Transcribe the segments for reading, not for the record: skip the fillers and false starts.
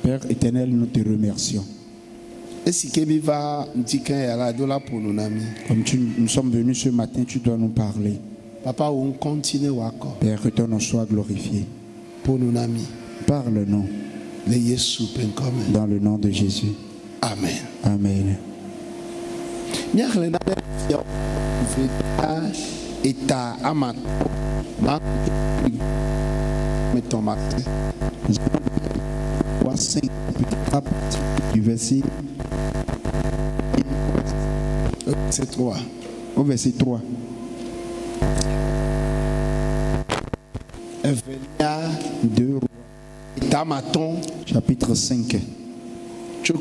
Père éternel, nous te remercions. Comme nous sommes venus ce matin, tu dois nous parler. Papa, on continue encore. Père, que ton nom soit glorifié. Parle-nous. Dans le nom de Jésus. Amen. Amen. Du verset 3. Au verset 3. Deux Rois, chapitre 5. Du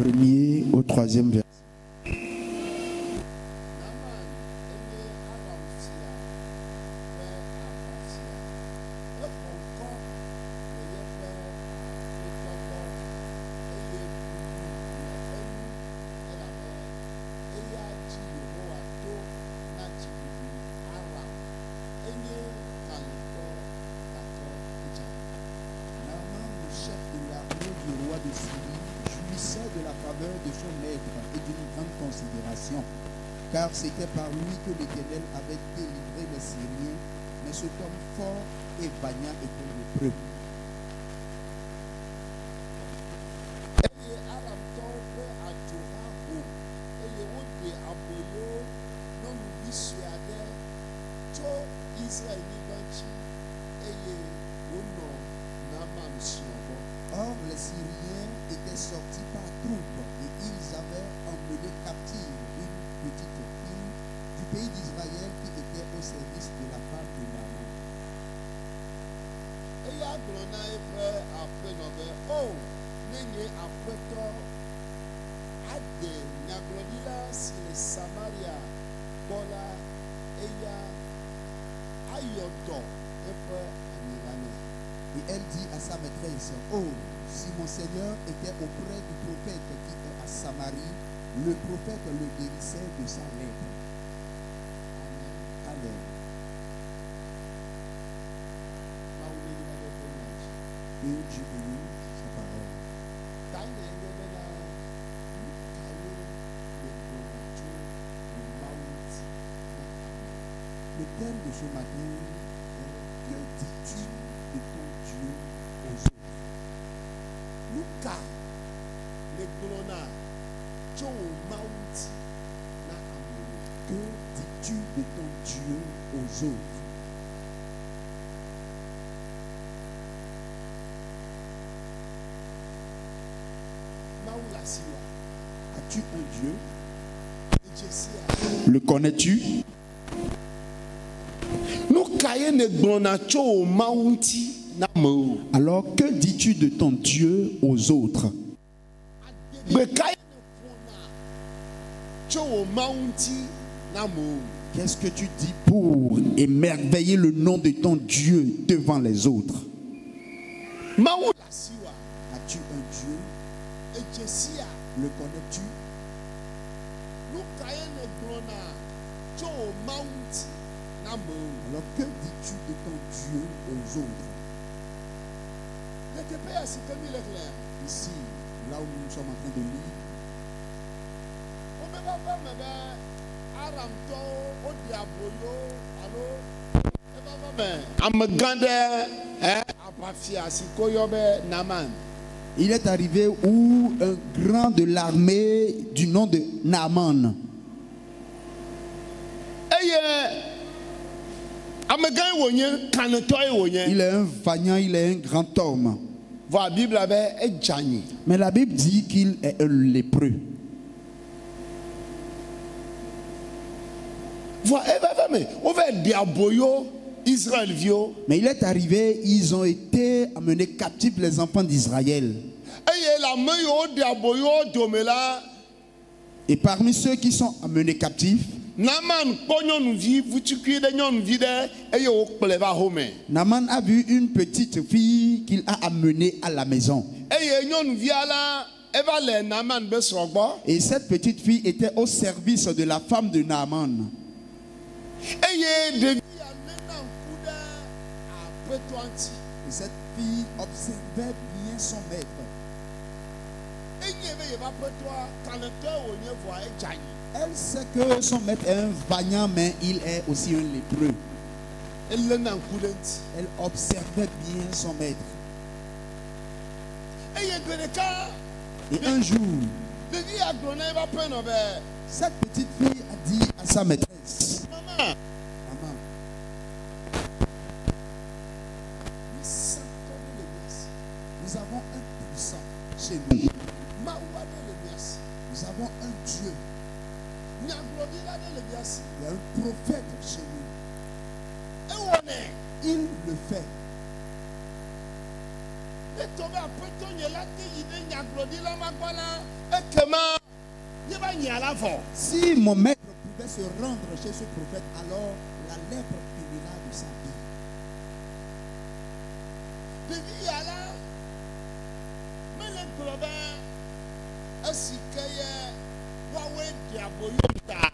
1er au 3e verset. Car c'était par lui que l'Éternel avait délivré les Syriens, mais cet homme fort et vaillant était lépreux. Or, les Syriens étaient sortis par troupes et ils avaient emmené captive une petite fille du pays d'Israël qui était au service de la femme de Naaman. Et elle dit à sa maîtresse, oh, si mon Seigneur était auprès du prophète qui est à Samarie, le prophète le guérissait de sa lèpre. Amen. Que Dieu bénisse sa parole. Le thème de ce matin est: que dis-tu de ton Dieu aux autres? Luka, le glona, Joe Mount, que dis-tu de ton Dieu aux autres? As-tu un Dieu? Le connais-tu? Alors que dis-tu de ton Dieu aux autres? Qu'est-ce que tu dis pour émerveiller le nom de ton Dieu devant les autres? As-tu un Dieu? Le connais-tu? Alors que dis-tu de ton Dieu aux autres? Ici, là où nous sommes en train de lire, il est arrivé où un grand de l'armée du nom de Naaman. Il est un vaillant, il est un grand homme. Mais la Bible dit qu'il est un lépreux. Mais il est arrivé, ils ont été amenés captifs, les enfants d'Israël. Et parmi ceux qui sont amenés captifs, Naaman a vu une petite fille qu'il a amenée à la maison. Et cette petite fille était au service de la femme de aƒetɔa ŋuti. Et cette fille observait bien son maître. Enye be yeba aƒetɔa kalẽtɔe wònye vɔa edze anyi. Elle sait que son maître est un vaillant, mais il est aussi un lépreux. Eléna ŋku ɖe ŋuti. Elle observait bien son maître. Eye gbe ɖeka Et un jour, ɖevi ya gblɔ na ebe aƒenɔ be cette petite fille a dit à sa maîtresse, mama maman, mi sãtɔ ɖe le mia si. nous avons un puissant chez nous. Mawu aɖe le mia si. Nous avons un Dieu. Nyagblɔɖila aɖe le mia si. Il y a un prophète chez nous. Ewɔnɛ. Il le fait. Ne tɔ be aƒetɔ nye la te yi ɖe nyagblɔɖila ma gbɔ la, ekema nye va nya la vɔ. Si mon maître pouvait se rendre chez ce prophète, alors la lèpre finira de sa vie. Ɖevi ya la mele gblɔ be esi ke ye woawoe ɖe aboyo ta.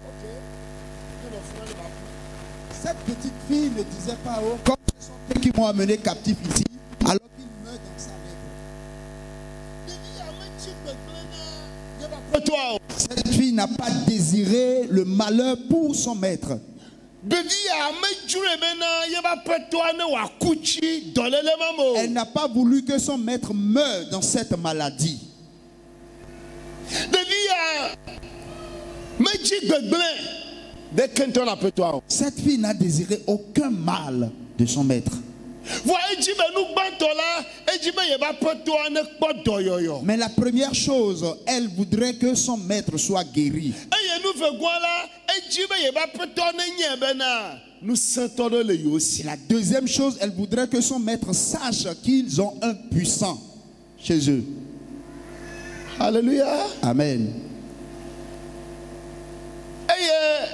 Ok, ne nɔ funa ne va ƒu. Cette petite fille ne disait pas, oh, comme ce sont eux qui m'ont amené captif ici, alors qu'il meurt dans sa lèpre. Ɖevi ya metsi gbegblẽ na nye va aƒetɔa o. Cette fille n'a pas désiré le malheur pour son maître. Ɖevi ya medzroe bena ye va aƒetɔa ne wòaku tsi dɔléle ma me o. Elle n'a pas voulu que son maître meure dans cette maladie. Ɖevi ya metsi gbegblẽ ɖeke ŋutɔ na aƒetɔa o. Cette fille n'a désiré aucun mal de son maître. Vɔa edzi be nu gbãtɔ la, edzi be yeba aƒetɔa ne kpɔ dɔyɔyɔ. Mais la première chose, elle voudrait que son maître soit guéri. Eye nu vegoa la, edzi be yeba aƒetɔ ne nye bena nu sẽtɔ ɖe le yewo si. Et la deuxième chose, elle voudrait que son maître sache qu'ils ont un puissant chez eux. Alléluia. Amen. Eye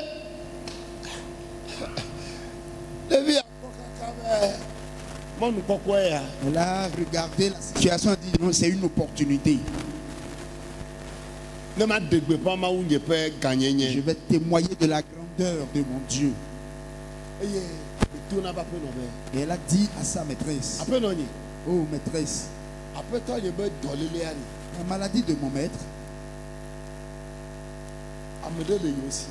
ɖevi akpɔ kaka be mɔnukpɔkpɔe ya. Elle a regardé la situation et dit non, c'est une opportunité. Ne ma ɖe gbeƒã Mawu nye ƒe Je gãnyenye. vais témoigner de la grandeur de mon Dieu. Eye eto na be aƒenɔ be Et elle a dit à sa maîtresse, aƒenɔ nye oh maîtresse, aƒetɔ nye be dɔlélea li. la maladie de mon maître, Ame ɖe le yewo si.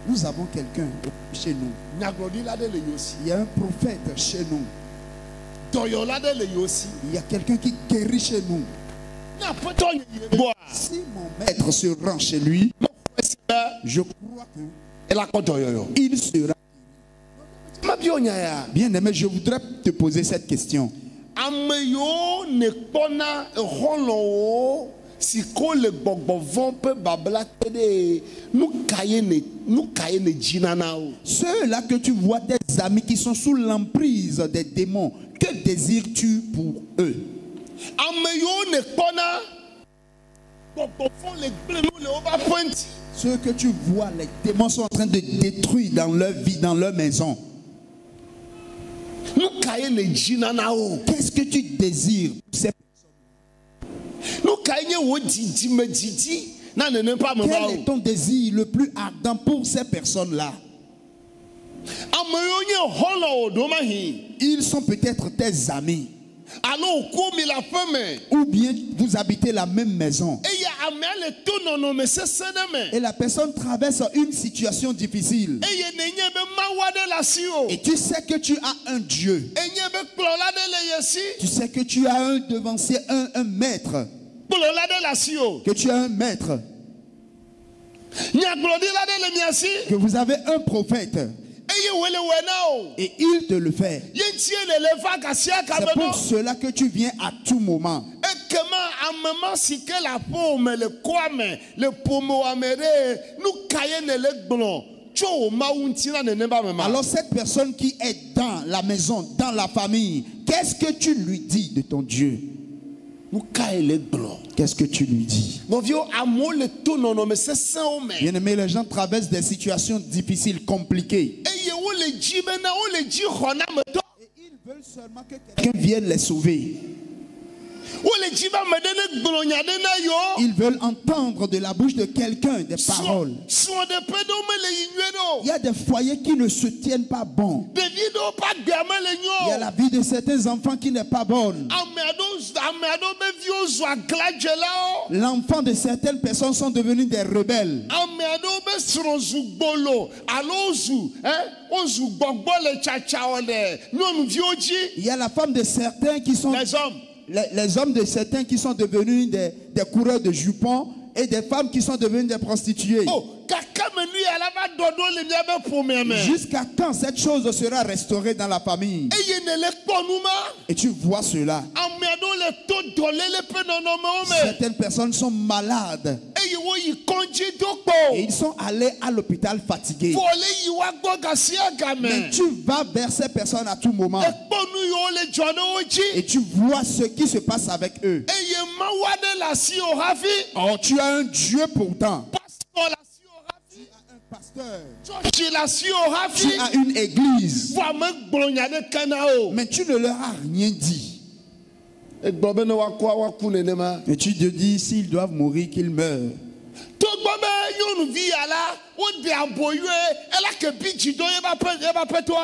nous avons quelqu'un chez nous. Nyagblɔɖila aɖe le yewo si. Il y a un prophète chez nous. Dɔyɔla aɖe le yewo si. Il y a quelqu'un qui guérit chez nous. Ne aƒetɔ nye yi gbɔa, Si mon maître se rend chez lui, mexɔe si be je crois ela kpɔ dɔyɔyɔ. qu'il sera. Mabia nya ya. Bien aimé, je voudrais te poser cette question. Ame yiwo ne kpɔna exɔlɔwo si ko le gbɔgbɔ vɔ ƒe babla te ɖe nu ka ye ne dzina na wo. Ceux-là que tu vois, tes amis qui sont sous l'emprise des démons, que désires-tu pour eux? Ame yiwo ne kpɔna gbɔgbɔ vɔ le gble nu le woƒe aƒe ŋuti. Ceux que tu vois, les démons sont en train de détruire dans leur vie, dans leur maison. Nu ka ye ne dzina na wo. Qu'est-ce que tu désires pour ces Nu ka ye nye wo didime didi na nene ƒe ame Quel ma est wo. ton désir le plus ardent pour ces personnes-là? Ame yiwo nye xɔlɔwo ɖo ma hi. Ils sont peut-être tes amis. Alo wòku mi le aƒe me. Ou bien vous habitez la même maison. Eye amea le to nɔnɔme sesẽ ɖe me. Et la personne traverse une situation difficile. Eye nenye be Mawu aɖe le asi o. Et tu sais que tu as un Dieu. Enye be kplɔla aɖe le ye si. Tu sais que tu as un devancier, un maître. Kplɔla aɖe le asi o. Que tu as un maître. Nyagblɔɖila aɖe le mia si. Que vous avez un prophète. Eye wòle wɔe na o. Et il te le fait. Ye ŋutie le va gasiaka C'est be pour no. cela que tu viens à tout moment. Ekema ame ma si ke le aƒewo me le koa me le ƒomewɔa me ɖe nu ka ye ne le gblɔ tso wò Mawu ŋuti na nene ba me ma. Alors cette personne qui est dans la maison, dans la famille, qu'est-ce que tu lui dis de ton Dieu? Nu ka ye le gblɔ. Qu'est-ce que tu lui dis? Nɔviwo amewo le to nɔnɔme sesẽwo me. Bien aimé, les gens traversent des situations difficiles, compliquées. Eye wole dzi bena wole dzi xɔ na ametɔ. Et ils veulent seulement que quelqu'un vienne les sauver. Ils veulent entendre de la bouche de quelqu'un des paroles. Il y a des foyers qui ne se tiennent pas bons. Il y a la vie de certains enfants qui n'est pas bonne. L'enfant de certaines personnes sont devenus des rebelles. Il y a la femme de certains qui sont... Les hommes de certains qui sont devenus des coureurs de jupons et des femmes qui sont devenues des prostituées. Jusqu'à quand cette chose sera restaurée dans la famille? Et tu vois cela. Certaines personnes sont malades. Et ils sont allés à l'hôpital fatigués. Mais tu vas vers ces personnes à tout moment. Et tu vois ce qui se passe avec eux. Oh, tu as un Dieu pourtant. Tu as un pasteur. Tu as une église. Mais tu ne leur as rien dit. Et tu te dis, s'ils doivent mourir, qu'ils meurent.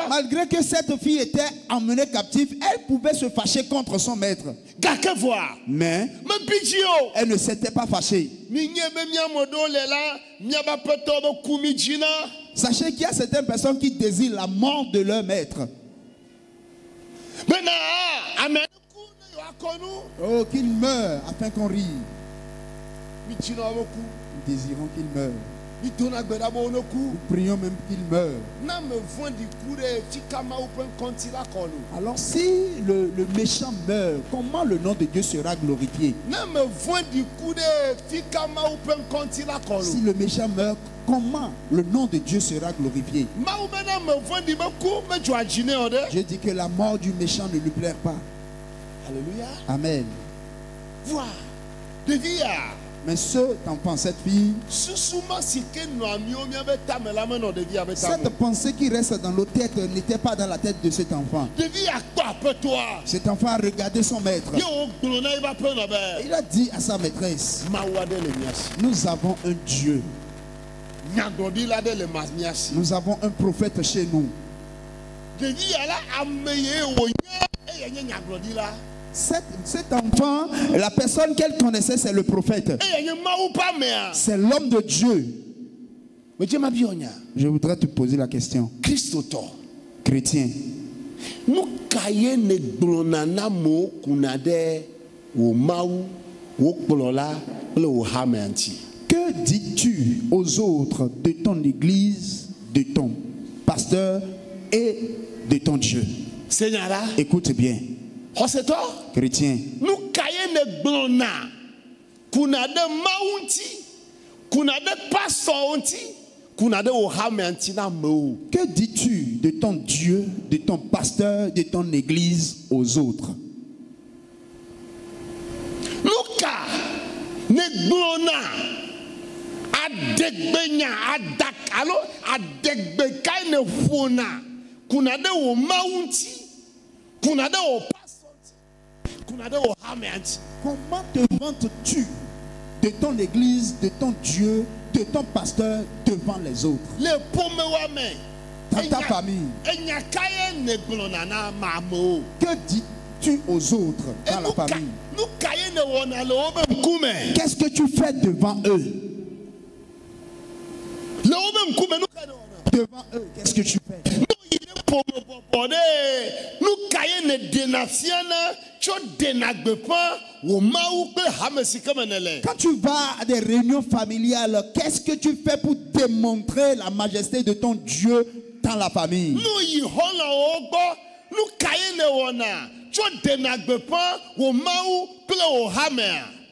Malgré que cette fille était emmenée captive, elle pouvait se fâcher contre son maître. Mais elle ne s'était pas fâchée. Sachez qu'il y a certaines personnes qui désirent la mort de leur maître. Oh, qu'il meure afin qu'on rie. Nous désirons qu'il meure. Nous prions même qu'il meure. Alors si le méchant meurt, comment le nom de Dieu sera glorifié? Si le méchant meurt, comment le nom de Dieu sera glorifié? Je dis que la mort du méchant ne lui plaît pas. Alléluia. Amen. Voilà. Mais cet enfant, cette fille, cette pensée qui reste dans nos têtes n'était pas dans la tête de cet enfant. Cet enfant a regardé son maître. Il a dit à sa maîtresse, nous avons un Dieu. Nous avons un prophète chez nous. Cet enfant, la personne qu'elle connaissait, c'est le prophète. C'est l'homme de Dieu. Je voudrais te poser la question. Chrétien. Que dis-tu aux autres de ton église, de ton pasteur et de ton Dieu? Écoute bien. Chrétien. Que dis-tu de ton Dieu, de ton pasteur, de ton église aux autres? Comment te vantes-tu de ton église, de ton Dieu, de ton pasteur devant les autres? Dans ta famille. Que dis-tu aux autres dans la famille? Qu'est-ce que tu fais devant eux? Devant eux, qu'est-ce que tu fais? Quand tu vas à des réunions familiales, qu'est-ce que tu fais pour démontrer la majesté de ton Dieu dans la famille?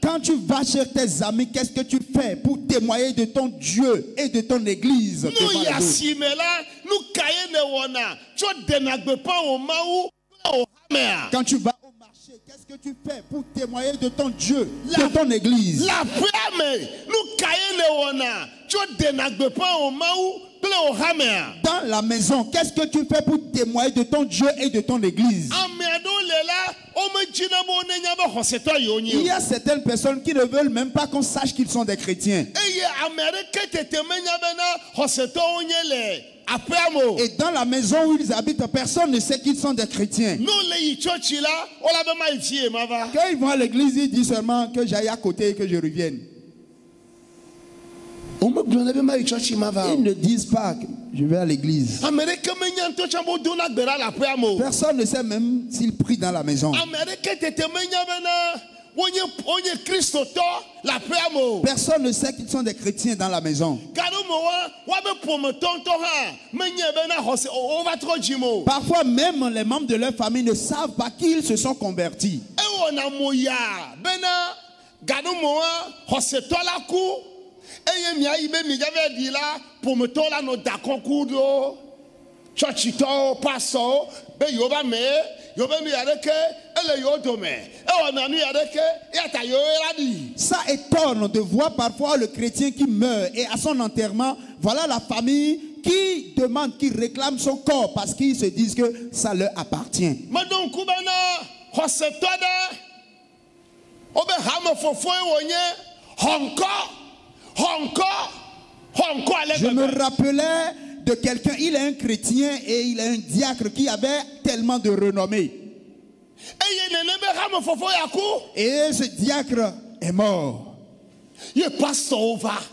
Quand tu vas chez tes amis, qu'est-ce que tu fais pour témoigner de ton Dieu et de ton église devant les autres? Quand tu vas au marché, qu'est-ce que tu fais pour témoigner de ton Dieu, de ton église? Dans la maison, qu'est-ce que tu fais pour témoigner de ton Dieu et de ton église? Il y a certaines personnes qui ne veulent même pas qu'on sache qu'ils sont des chrétiens. Et dans la maison où ils habitent, personne ne sait qu'ils sont des chrétiens. Quand ils vont à l'église, ils disent seulement que j'aille à côté et que je revienne. Ils ne disent pas que je vais à l'église. Personne ne sait même s'ils prient dans la maison. Personne ne sait qu'ils sont des chrétiens dans la maison. Parfois même les membres de leur famille ne savent pas qu'ils se sont convertis. Ça étonne de voir parfois le chrétien qui meurt et à son enterrement, voilà la famille qui demande, qui réclame son corps parce qu'ils se disent que ça leur appartient. Je me rappelais de quelqu'un, il est un chrétien et il est un diacre qui avait tellement de renommée. Et ce diacre est mort.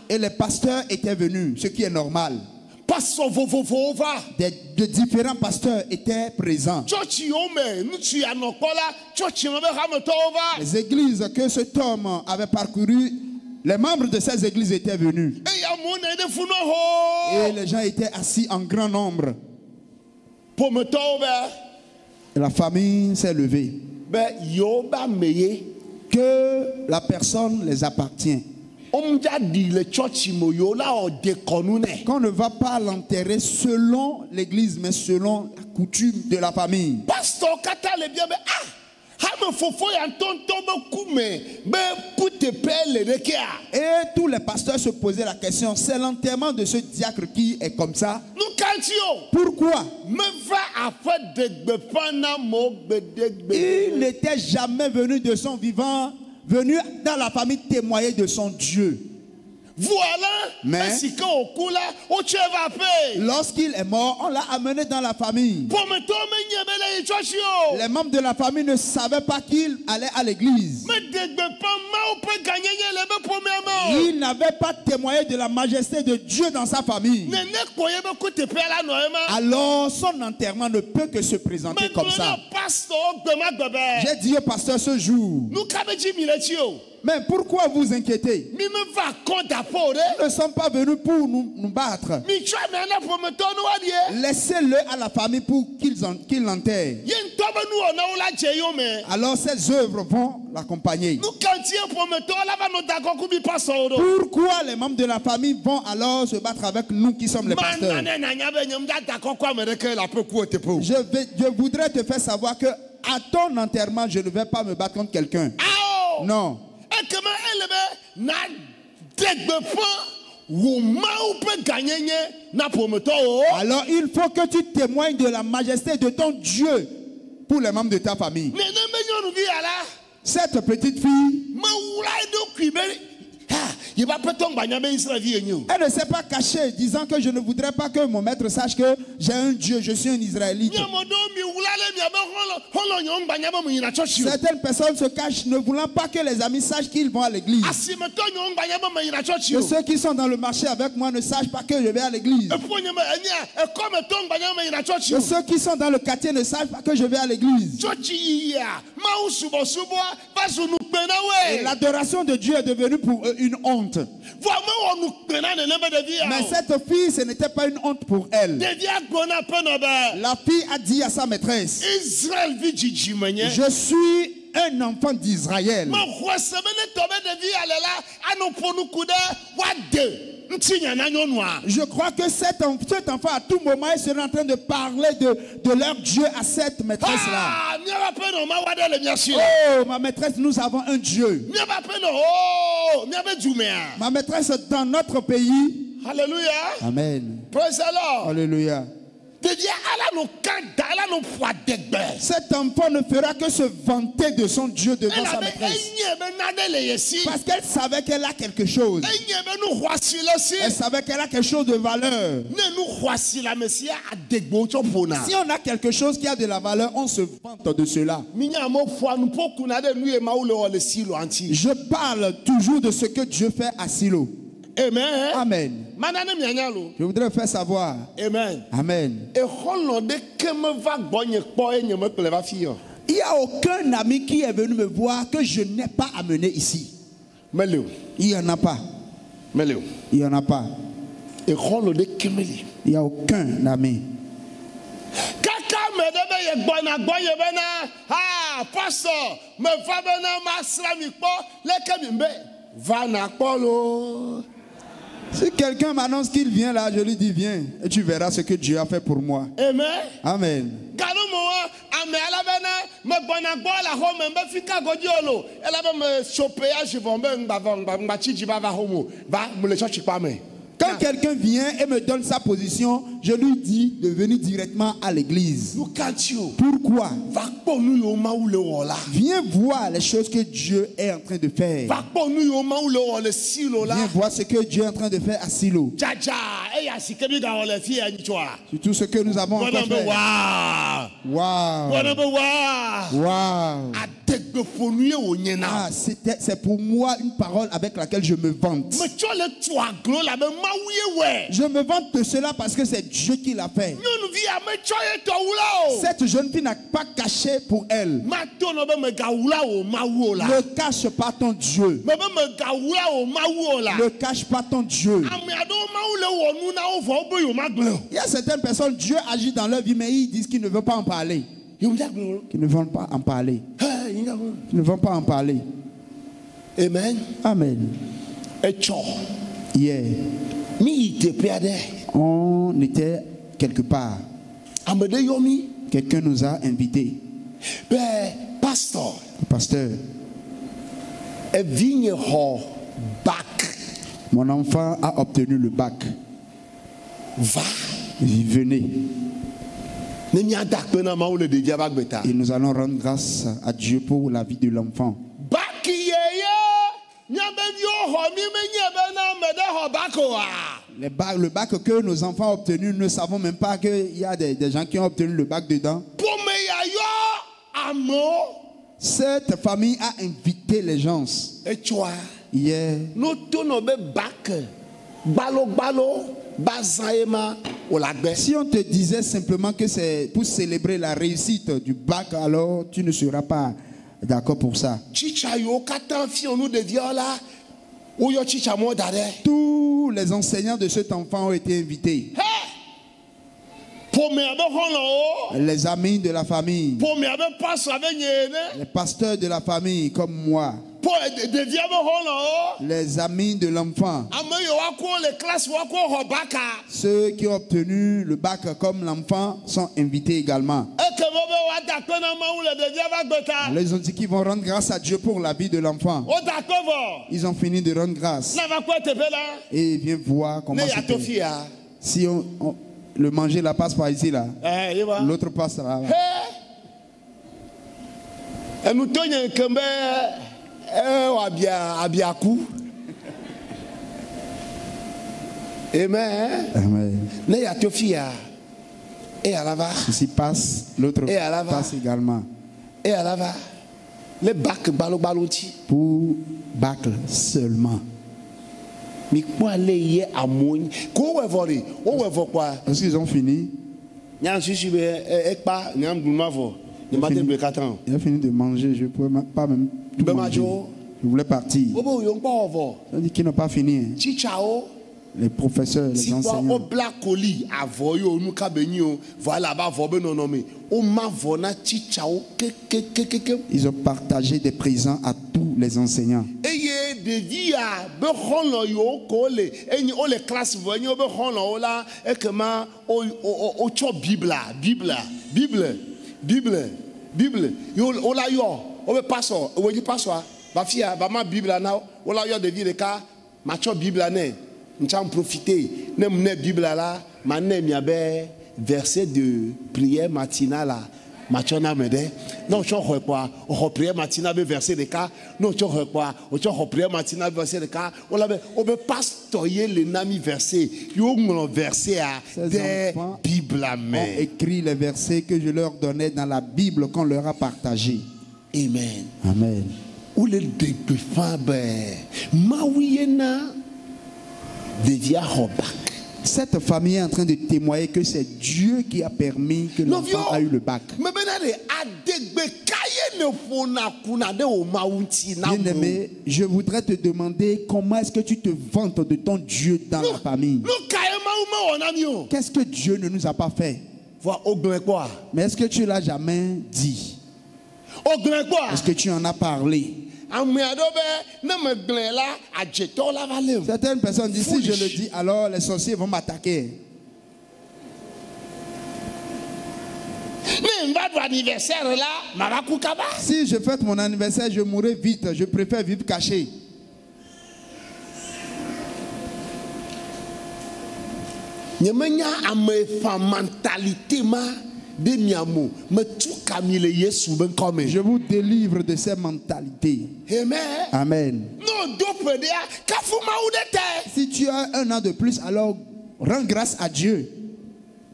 Et les pasteurs étaient venus, ce qui est normal. De différents pasteurs étaient présents. Les églises que cet homme avait parcourues, les membres de ces églises étaient venus. Et les gens étaient assis en grand nombre. Et la famille s'est levée. Que la personne les appartient. Qu'on ne va pas l'enterrer selon l'église, mais selon la coutume de la famille. Et tous les pasteurs se posaient la question, c'est l'enterrement de ce diacre qui est comme ça. Pourquoi? Il n'était jamais venu de son vivant, venu dans la famille témoigner de son Dieu. Mais lorsqu'il est mort, on l'a amené dans la famille. Les membres de la famille ne savaient pas qu'il allait à l'église. Il n'avait pas témoigné de la majesté de Dieu dans sa famille. Alors son enterrement ne peut que se présenter comme ça. J'ai dit au pasteur ce jour, mais pourquoi vous inquiétez? Nous ne sommes pas venus pour nous battre. Laissez-le à la famille pour qu'il l'enterre. Alors ces œuvres vont l'accompagner. Pourquoi les membres de la famille vont alors se battre avec nous qui sommes les pasteurs? Je voudrais te faire savoir que à ton enterrement, je ne vais pas me battre contre quelqu'un. Non. Alors il faut que tu témoignes de la majesté de ton Dieu pour les membres de ta famille. Cette petite fille, elle ne s'est pas cachée disant que je ne voudrais pas que mon maître sache que j'ai un Dieu, je suis un Israélite. Certaines personnes se cachent ne voulant pas que les amis sachent qu'ils vont à l'église. Que ceux qui sont dans le marché avec moi ne sachent pas que je vais à l'église. Que ceux qui sont dans le quartier ne sachent pas que je vais à l'église. Et l'adoration de Dieu est devenue pour eux une honte. Mais cette fille, ce n'était pas une honte pour elle. La fille a dit à sa maîtresse, je suis un enfant d'Israël. Je crois que cet enfant à tout moment il serait en train de parler de leur Dieu à cette maîtresse-là. Oh, ma maîtresse, nous avons un Dieu. Ma maîtresse, dans notre pays. Alléluia. Amen. Praise the Lord. Alléluia. Cet enfant ne fera que se vanter de son Dieu devant sa maîtresse. Parce qu'elle savait qu'elle a quelque chose. Elle savait qu'elle a quelque chose de valeur. Si on a quelque chose qui a de la valeur, on se vante de cela. Je parle toujours de ce que Dieu fait à Silo. Amen. Amen. Je voudrais faire savoir. Amen. Amen. Il n'y a aucun ami qui est venu me voir que je n'ai pas amené ici. Il n'y en a pas. Il n'y en a pas. Il n'y a aucun ami. Si quelqu'un m'annonce qu'il vient là, je lui dis viens et tu verras ce que Dieu a fait pour moi. Amen. Amen. Quand quelqu'un vient et me donne sa position, je lui dis de venir directement à l'église. Pourquoi? Viens voir les choses que Dieu est en train de faire. Viens voir ce que Dieu est en train de faire à Silo. C'est tout ce que nous avons encore fait. Wow. Wow. Ah, c'est pour moi une parole avec laquelle je me vante. Je me vante de cela parce que c'est Dieu qui l'a fait. Cette jeune fille n'a pas caché pour elle. Ne cache pas ton Dieu. Ne cache pas ton Dieu. Il y a certaines personnes, Dieu agit dans leur vie, mais ils disent qu'ils ne veulent pas en parler. Qu'ils ne veulent pas en parler. Qu'ils ne veulent pas en parler. Amen. Amen. Yeah. On était quelque part. Quelqu'un nous a invités. Pasteur. Le pasteur. Mon enfant a obtenu le bac. Venez. Et nous allons rendre grâce à Dieu pour la vie de l'enfant. Le bac que nos enfants ont obtenu, nous ne savons même pas qu'il y a des gens qui ont obtenu le bac dedans. Cette famille a invité les gens. Yeah. Si on te disait simplement que c'est pour célébrer la réussite du bac, alors tu ne seras pas d'accord pour ça. Tous les enseignants de cet enfant ont été invités. Les amis de la famille. Les pasteurs de la famille comme moi. Les amis de l'enfant. Ceux qui ont obtenu le bac comme l'enfant sont invités également. Alors ils ont dit qu'ils vont rendre grâce à Dieu pour la vie de l'enfant. Ils ont fini de rendre grâce. Et viens voir comment c'était. Si le manger la passe par ici là, l'autre passe là. Amen. Amen. Ici passe, l'autre passe également. Pour bac seulement. Est-ce qu'ils ont fini? Il a fini de manger, je ne pouvais pas même tout manger. Je voulais partir. On dit qu'ils n'ont pas fini. Hein. Les professeurs, les enseignants. Ils ont partagé des présents à tous les enseignants. verset de prière matinale là. Machona mede non cho quoi o prière matinale verset de cas non cho quoi o cho prière matinale verset de cas on la be pastoyer le nami verset yo ngolo verset à des bible amen écrit les versets que je leur donnais dans la Bible qu'on leur a partagé. Amen. Amen. Ou le degbe fabe mawiyena devia hobak. Cette famille est en train de témoigner que c'est Dieu qui a permis que l'enfant a eu le bac. Bien-aimé, je voudrais te demander comment est-ce que tu te vantes de ton Dieu dans la famille. Qu'est-ce que Dieu ne nous a pas fait? Mais est-ce que tu l'as jamais dit? Est-ce que tu en as parlé? Certaines personnes disent, si je le dis, alors les sorciers vont m'attaquer. Si je fête mon anniversaire, je mourrai vite. Je préfère vivre caché. Je vous délivre de ces mentalités. Amen. Amen. Si tu as un an de plus, alors rends grâce à Dieu.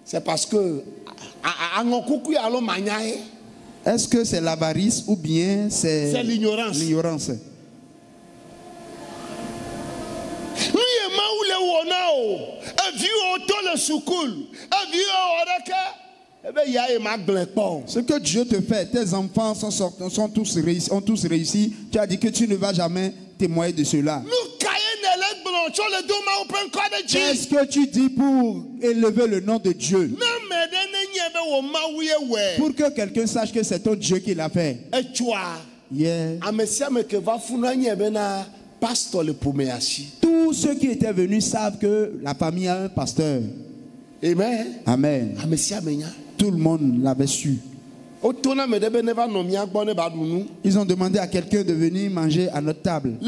C'est parce que est-ce que c'est l'avarice ou bien c'est l'ignorance? Ce que Dieu te fait, tes enfants ont tous réussi. Tu as dit que tu ne vas jamais témoigner de cela. Qu'est-ce que tu dis pour élever le nom de Dieu? Pour que quelqu'un sache que c'est ton Dieu qui l'a fait. Yeah. Tous ceux qui étaient venus savent que la famille a un pasteur. Amen. Amen. Tout le monde l'avait su. Ils ont demandé à quelqu'un de venir manger à notre table.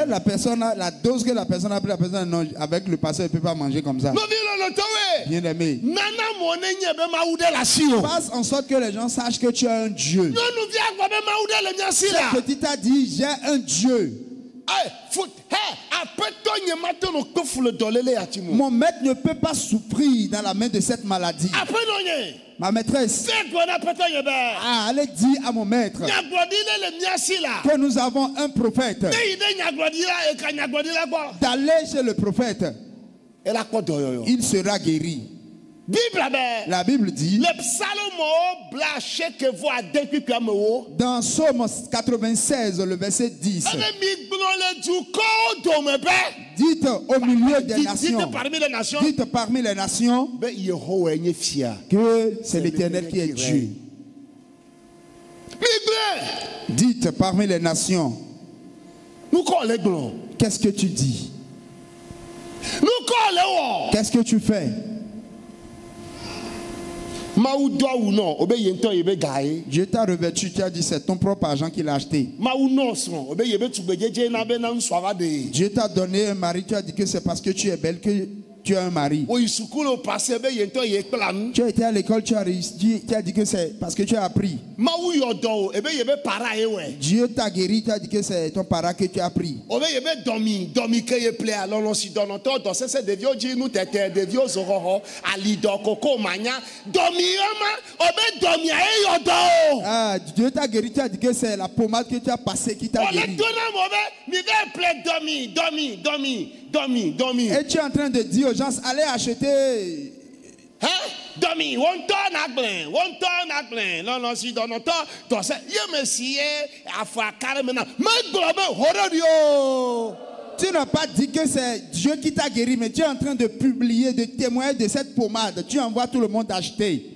La personne, la dose que la personne a pris, la personne non, avec le pasteur, ne peut pas manger comme ça. Bien aimé. Fasse en sorte que les gens sachent que tu as un Dieu. Cette petite a dit, j'ai un Dieu. Mon maître ne peut pas souffrir dans la main de cette maladie. Ma maîtresse, allez dire à mon maître que nous avons un prophète. D'aller chez le prophète, il sera guéri. La Bible dit dans Psaume 96, le verset 10, dites au milieu des nations, dites parmi les nations que c'est l'Éternel qui est Dieu. Dites parmi les nations. Qu'est-ce que tu dis? Qu'est-ce que tu fais? Dieu t'a revêtu, tu as dit c'est ton propre argent qu'il a acheté. Dieu t'a donné un mari, tu as dit que c'est parce que tu es belle que tu as un mari. Tu as été à l'école, tu as réussi, tu as dit que c'est parce que tu as appris. Dieu t'a guéri, tu as dit que c'est ton parent que tu as appris. Ah, Dieu t'a guéri, tu as dit que c'est la pommade que tu as passée qui t'a guéri. Et tu es en train de dire aux gens, allez acheter. Tu n'as pas dit que c'est Dieu qui t'a guéri, mais tu es en train de publier, de témoigner de cette pommade. Tu envoies tout le monde acheter.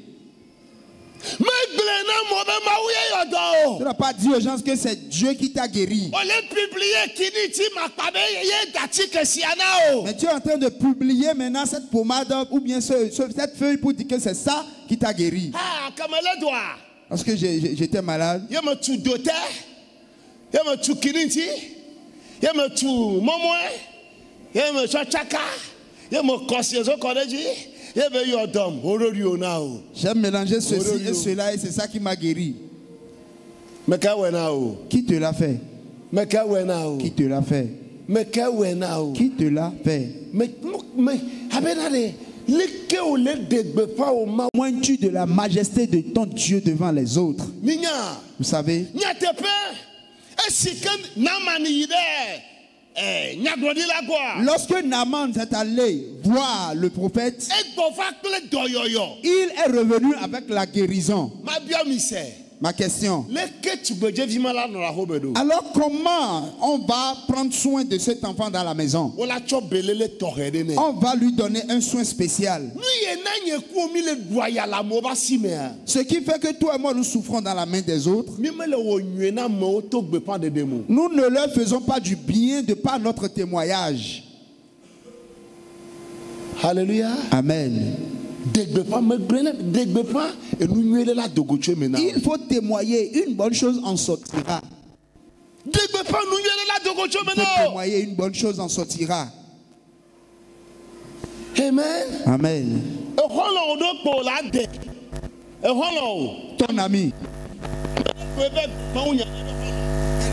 Tu n'as pas dit aux gens que c'est Dieu qui t'a guéri. Mais tu es en train de publier maintenant cette pommade ou bien cette feuille pour dire que c'est ça qui t'a guéri. Parce que j'étais malade. J'aime mélanger ceci et cela et c'est ça qui m'a guéri. Qui te l'a fait? Qui te l'a fait? Qui te l'a fait? Moins-tu de la majesté de ton Dieu devant les autres? Vous savez? Lorsque Naaman est allé voir le prophète, il est revenu avec la guérison. Ma question. Alors comment on va prendre soin de cet enfant dans la maison? On va lui donner un soin spécial. Ce qui fait que toi et moi nous souffrons dans la main des autres. Nous ne leur faisons pas du bien de par notre témoignage. Alléluia. Amen. Il faut témoigner, une bonne chose en sortira. Il faut témoigner, une bonne chose en sortira. Amen. Amen. Ton ami.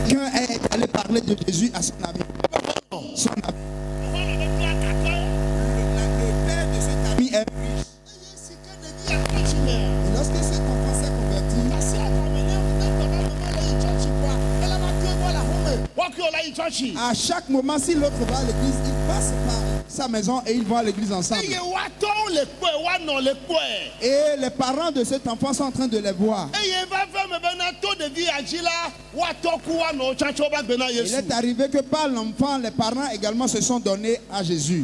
Quelqu'un est allé parler de Jésus à son ami. Son ami. Le père de cet ami est riche. Et lorsque cet enfant s'est converti, à chaque moment, si l'autre va à l'église, il passe par sa maison et ils vont à l'église ensemble. Et les parents de cet enfant sont en train de les voir. Il est arrivé que par l'enfant, les parents également se sont donnés à Jésus.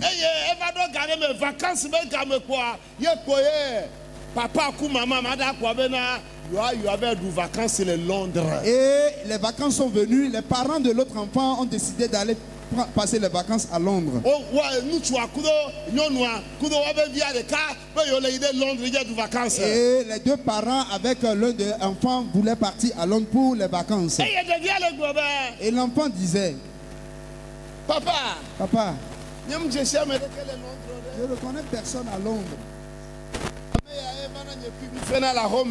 Et les vacances sont venues. Les parents de l'autre enfant ont décidé d'aller passer les vacances à Londres. Et les deux parents avec l'un des enfants voulaient partir à Londres pour les vacances. Et l'enfant disait: Papa, je ne connais personne à Londres.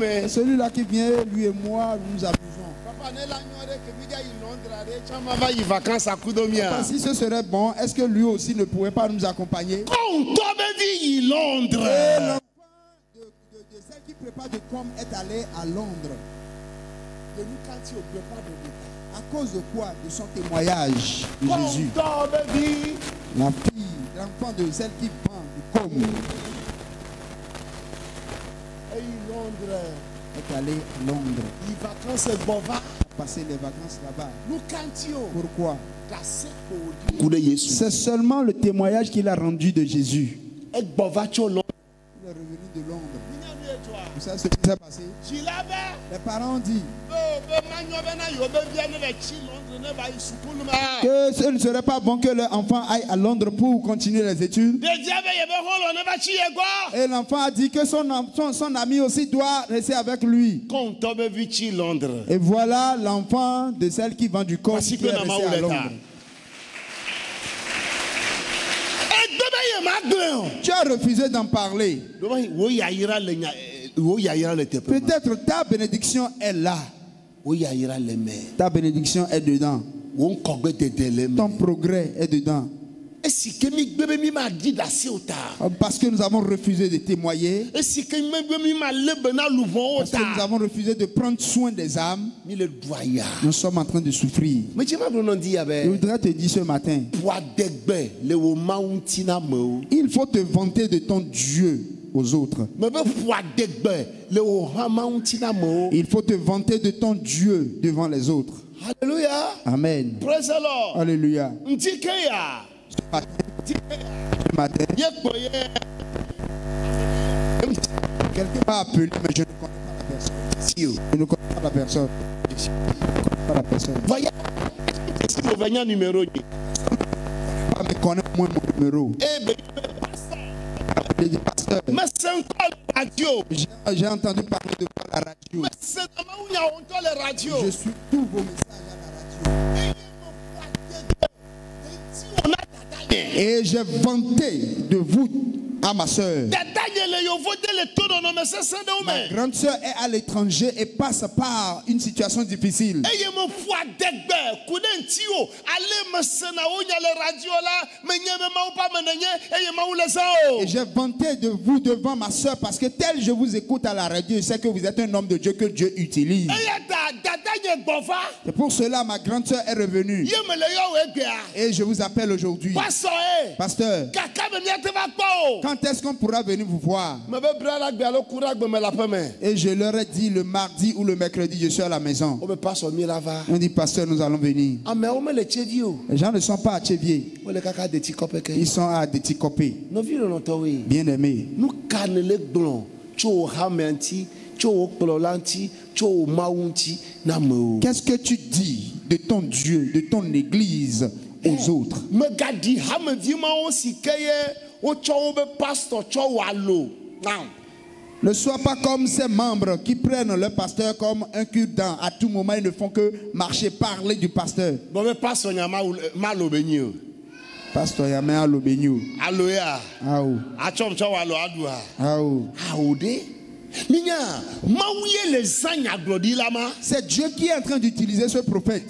Et celui-là qui vient, lui et moi, nous amusons. Papa, si ce serait bon, est-ce que lui aussi ne pourrait pas nous accompagner? Et l'enfant de celle qui prépare de com est allé à Londres. À cause de quoi? De son témoignage de Jésus. La fille, l'enfant de celle qui vend du com est allé à Londres. Passer les vacances là-bas. Pourquoi? C'est seulement le témoignage qu'il a rendu de Jésus. Il est revenu de Londres. Vous savez ce qui s'est passé? Les parents ont dit que ce ne serait pas bon que leur enfant aille à Londres pour continuer les études. Et l'enfant a dit que son ami aussi doit rester avec lui. Et voilà l'enfant de celle qui vend du corps qui est resté à Londres. Tu as refusé d'en parler. Peut-être ta bénédiction est là. Ta bénédiction est dedans. Ton progrès est dedans. Parce que nous avons refusé de témoigner. Parce que nous avons refusé de prendre soin des âmes. Nous sommes en train de souffrir. Je voudrais te dire ce matin, il faut te vanter de ton Dieu aux autres. Il faut te vanter de ton Dieu devant les autres. Alléluia. Amen. Praise the Lord. Alléluia. Ce matin, quelqu'un m'a appelé, mais je ne connais pas la personne. Je ne connais pas la personne. Je ne connais pas la personne. Voyez, numéro. Pas me connaître moi mon numéro. J'ai entendu parler de la radio. Je suis tous vos messages à la radio. Et j'ai vanté de vous à ma soeur. Ma grande soeur est à l'étranger et passe par une situation difficile. Et j'ai vanté de vous devant ma soeur parce que tel je vous écoute à la radio, je sais que vous êtes un homme de Dieu que Dieu utilise. Et pour cela, ma grande soeur est revenue. Et je vous appelle aujourd'hui. Pasteur, quand est-ce qu'on pourra venir vous voir? Et je leur ai dit le mardi ou le mercredi, je suis à la maison. On dit, pasteur, nous allons venir. Les gens ne sont pas à Tchévier. Ils sont à Detikopé. Bien aimés. Qu'est-ce que tu dis de ton Dieu, de ton église aux autres? Ne sois pas comme ces membres qui prennent le pasteur comme un cure-dent. À tout moment, ils ne font que marcher, parler du pasteur. Pasteur Yamé Alobenyo. Aloya. Aou. Achom chaw alo adua. Aou. Aoude. Minya, maouye les agnes glodi lama. C'est Dieu qui est en train d'utiliser ce prophète.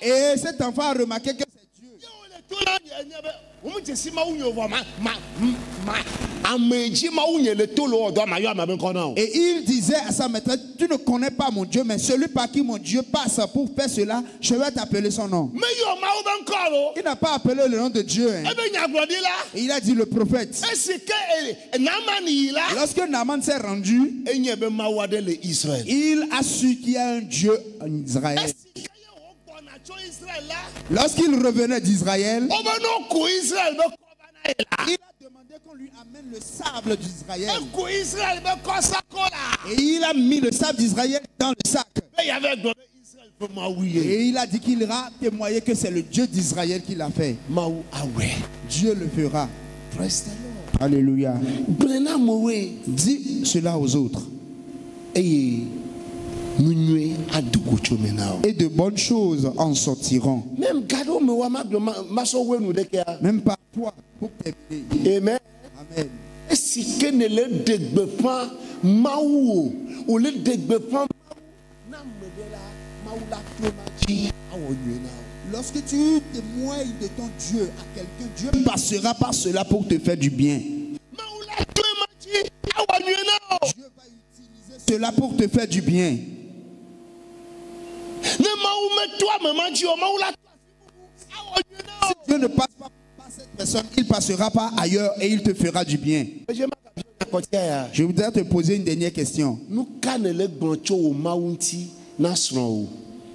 Et cet enfant a remarqué que c'est Dieu. Et il disait à sa maîtresse, tu ne connais pas mon Dieu, mais celui par qui mon Dieu passe pour faire cela, je vais t'appeler son nom. Il n'a pas appelé le nom de Dieu. Hein. Et il a dit le prophète. Lorsque Naaman s'est rendu, il a su qu'il y a un Dieu en Israël. Lorsqu'il revenait d'Israël, il a demandé qu'on lui amène le sable d'Israël. Et il a mis le sable d'Israël dans le sac. Et il a dit qu'il ira témoigner que c'est le Dieu d'Israël qui l'a fait. Dieu le fera. Alléluia. Dis cela aux autres. Et de bonnes choses en sortiront. Même parfois pour t'aider. Amen. Amen. Lorsque tu témoignes de ton Dieu à quelqu'un, Dieu passera par cela pour te faire du bien. Dieu va utiliser cela pour te faire du bien. Si Dieu ne passe pas par cette personne, il passera par ailleurs et il te fera du bien. Je voudrais te poser une dernière question.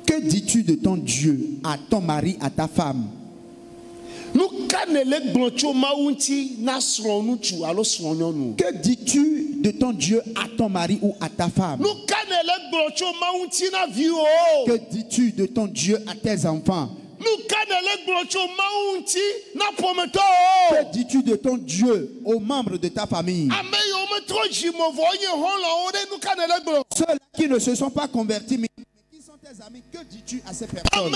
Que dis-tu de ton Dieu à ton mari, à ta femme? Que dis-tu de ton Dieu à ton mari ou à ta femme? Que dis-tu de ton Dieu à tes enfants? Que dis-tu de ton Dieu aux membres de ta famille? Ceux-là qui ne se sont pas convertis, mais qui sont tes amis, que dis-tu à ces personnes?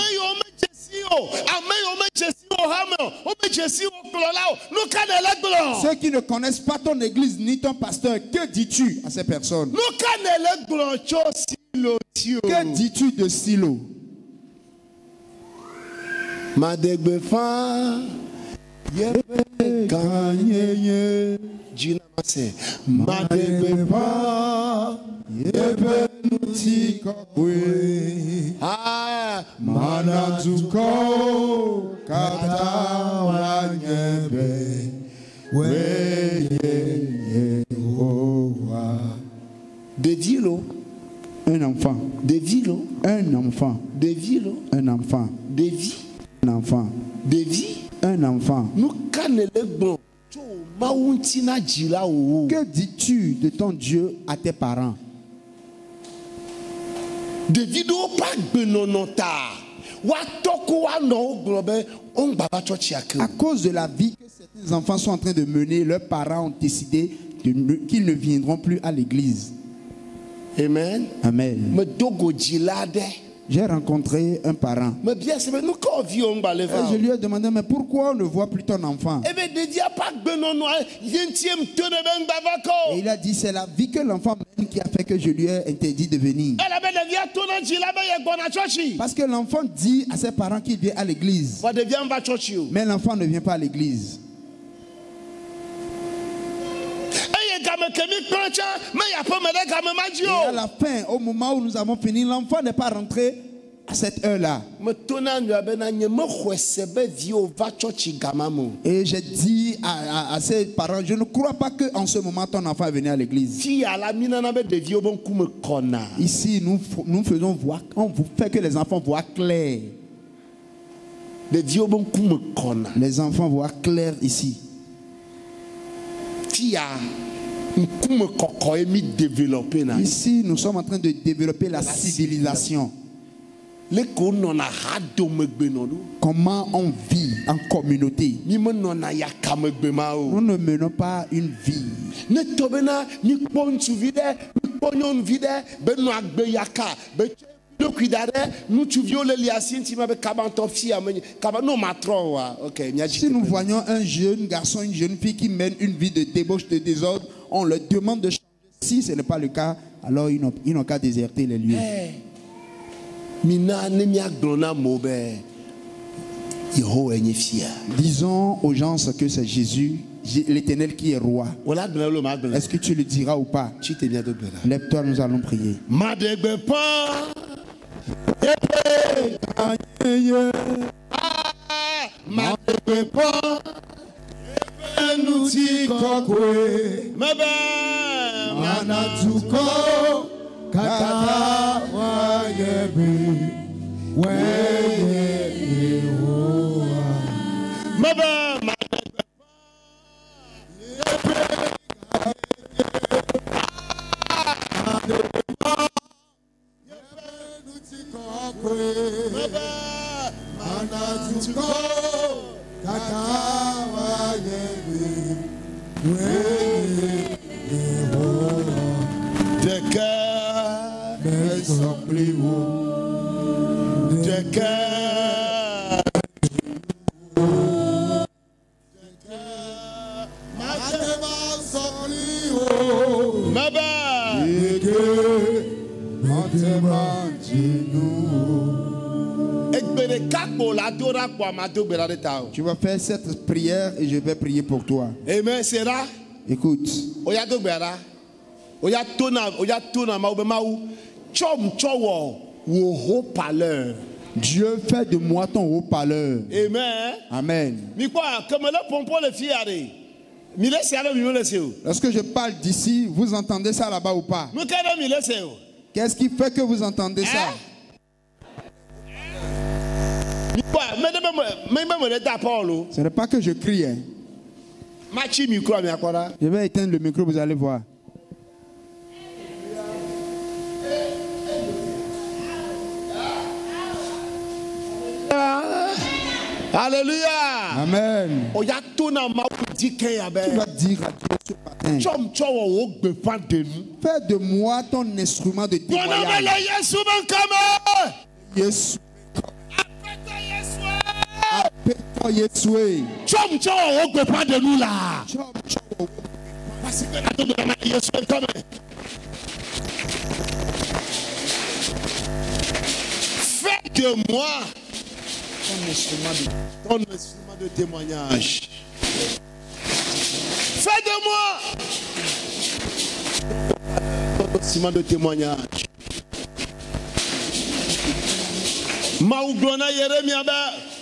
Ceux qui ne connaissent pas ton église ni ton pasteur, que dis-tu à ces personnes? Que dis-tu de Silo? Madegbefa yebe kanyeye jinamase Madegbefa yebe nutikwe Manatuko katawanyebe weye Yehowa. De vilo, un enfant. De vilo, un enfant. De vilo, un enfant. De vie. Un enfant. De vie. Un enfant. Que dis-tu de ton Dieu à tes parents? À cause de la vie que certains enfants sont en train de mener, leurs parents ont décidé qu'ils ne viendront plus à l'église. Amen. Amen. J'ai rencontré un parent. Je lui ai demandé, mais pourquoi on ne voit plus ton enfant? Et il a dit, c'est la vie que l'enfant mène qui a fait que je lui ai interdit de venir. Parce que l'enfant dit à ses parents qu'il vient à l'église. Mais l'enfant ne vient pas à l'église. Et à la fin, au moment où nous avons fini, l'enfant n'est pas rentré à cette heure-là. Et j'ai dit à ses parents, je ne crois pas qu'en ce moment ton enfant est venu à l'église. Ici, nous faisons voir, on vous fait que les enfants voient clair. Les enfants voient clair ici. Ici, nous sommes en train de développer la civilisation. Comment on vit en communauté. Nous ne menons pas une vie. Si nous voyons un jeune garçon, une jeune fille qui mène une vie de débauche, de désordre, on leur demande de changer. Si ce n'est pas le cas, alors ils n'ont qu'à déserter les lieux. Disons aux gens que c'est Jésus, l'Éternel qui est roi. Est-ce que tu le diras ou pas? Lève-toi, nous allons prier. Tu vas faire cette prière et je vais prier pour toi. Amen. Écoute. Dieu fait de moi ton haut-parleur. Amen. Amen. Lorsque je parle d'ici, vous entendez ça là-bas ou pas? Qu'est-ce qui fait que vous entendez ça? Ce n'est pas que je crie. Hein. Je vais éteindre le micro, vous allez voir. Alléluia. Amen. Tu vas dire à Dieu ce matin, fais de moi ton instrument de témoignage. Jésus. Appelle-toi Yeshua. Fais de moi ton instrument de témoignage. Fais de moi ton instrument de témoignage.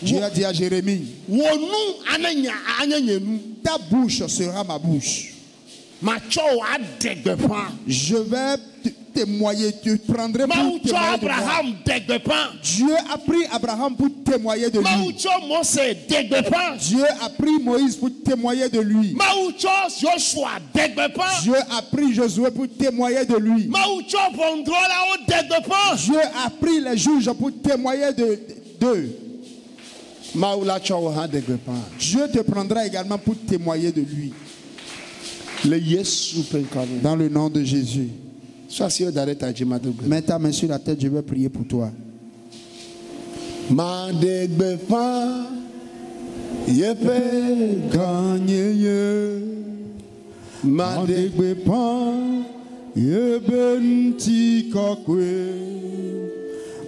Dieu a dit à Jérémie, ta bouche sera ma bouche. Je vais témoigner, tu prendrais pour témoigner de moi. Dieu a pris Abraham pour témoigner de lui. Dieu a pris Moïse pour témoigner de lui. Dieu a pris Josué pour témoigner de lui. Dieu a pris les juges pour témoigner d'eux. Dieu te prendra également pour témoigner de lui. Dans le nom de Jésus. Mets ta main sur la tête, je vais prier pour toi. Madegbe pa yepe ganyeye. Madegbe pa yebe nti kokwe.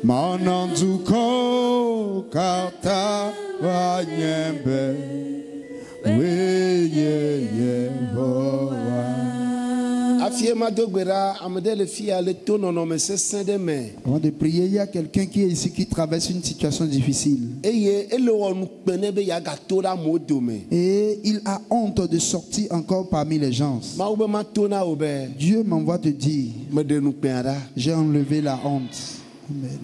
Mananzuko kata wanyembe. Weye Yehowa. Avant de prier, il y a quelqu'un qui est ici qui traverse une situation difficile. Et il a honte de sortir encore parmi les gens. Dieu m'envoie te dire, j'ai enlevé la honte. Amen.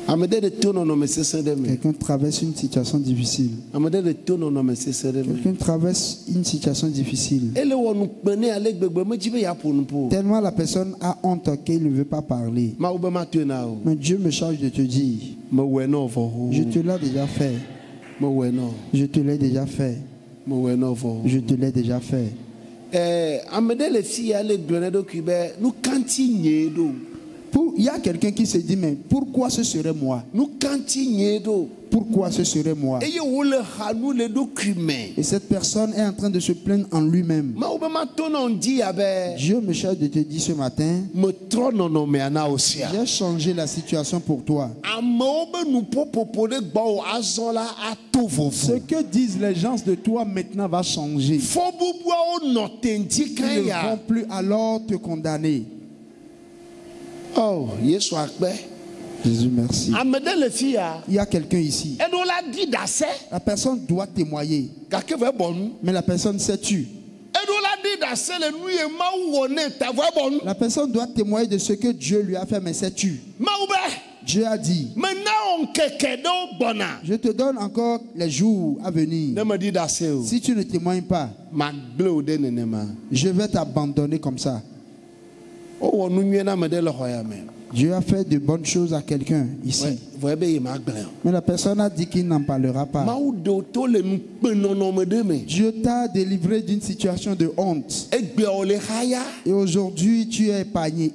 Quelqu'un traverse une situation difficile. Quelqu'un traverse une situation difficile. Tellement la personne a honte qu'il ne veut pas parler. Mais Dieu me charge de te dire, je te l'ai déjà fait. Je te l'ai déjà fait. Je te l'ai déjà fait. Il y a quelqu'un qui se dit, mais pourquoi ce serait moi? Pourquoi ce serait moi? Et cette personne est en train de se plaindre en lui-même. Dieu me charge de te dire ce matin, j'ai changé la situation pour toi. Ce que disent les gens de toi maintenant va changer. Ils ne vont plus alors te condamner. Oh, Jésus merci. Il y a quelqu'un ici. La personne doit témoigner. Mais la personne s'est tue. La personne doit témoigner de ce que Dieu lui a fait, mais s'est tue. Dieu a dit, je te donne encore les jours à venir. Si tu ne témoignes pas, je vais t'abandonner comme ça. Dieu a fait de bonnes choses à quelqu'un ici. Mais la personne a dit qu'il n'en parlera pas. Dieu t'a délivré d'une situation de honte. Et aujourd'hui, tu es épargné.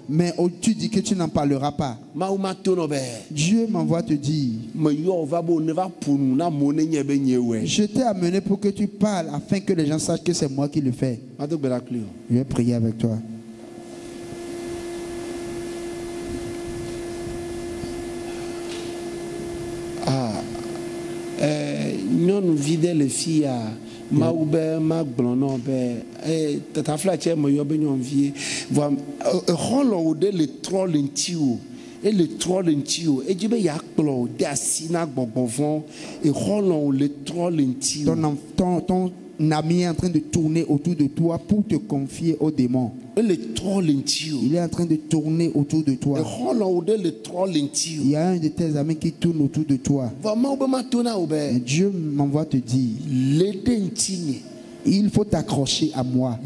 Mais tu dis que tu n'en parleras pas. Dieu m'envoie te dire, je t'ai amené pour que tu parles afin que les gens sachent que c'est moi qui le fais. Je vais prier avec toi. Nous vidons les filles à Maoube, Magblon, Tatafla, Moyobenonvier, voir les trolls en tio, et les trolls en tio, et Jibé Yakplo, Dassina Bobovon, et Roland les trolls en tio. Ton ami est en train de tourner autour de toi pour te confier aux démons. Il est en train de tourner autour de toi. Il y a un de tes amis qui tourne autour de toi. Et Dieu m'envoie te dire, il faut t'accrocher à moi.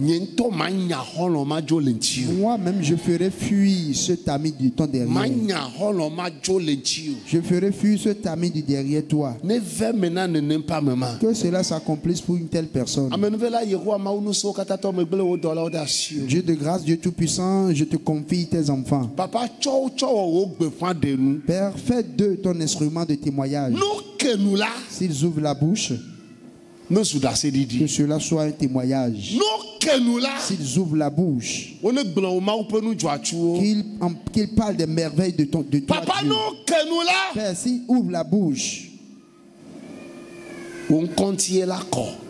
Moi-même, je ferai fuir cet ami de ton derrière. Je ferai fuir cet ami du derrière toi. Que cela s'accomplisse pour une telle personne. Dieu de grâce, Dieu tout-puissant, je te confie tes enfants. Père, fais d'eux ton instrument de témoignage. S'ils ouvrent la bouche, que cela soit un témoignage. S'ils ouvrent la bouche, qu'ils parlent des merveilles de toi, Dieu. Père, s'ils ouvrent la bouche,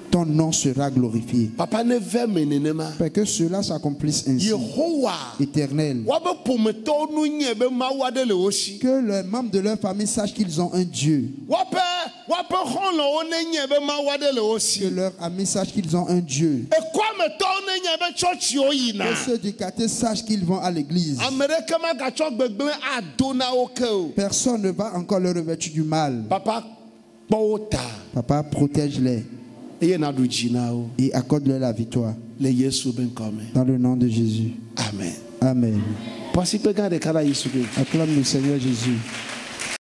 ton nom sera glorifié. Père, que cela s'accomplisse ainsi. Éternel. Que les membres de leur famille sachent qu'ils ont un Dieu. Que leurs amis sachent qu'ils ont un Dieu. Que ceux du quartier sachent qu'ils vont à l'église. Personne ne va encore leur revêtir du mal. Papa, protège-les. Et accorde-leur la victoire. Dans le nom de Jésus. Amen. Amen. Acclame le Seigneur Jésus.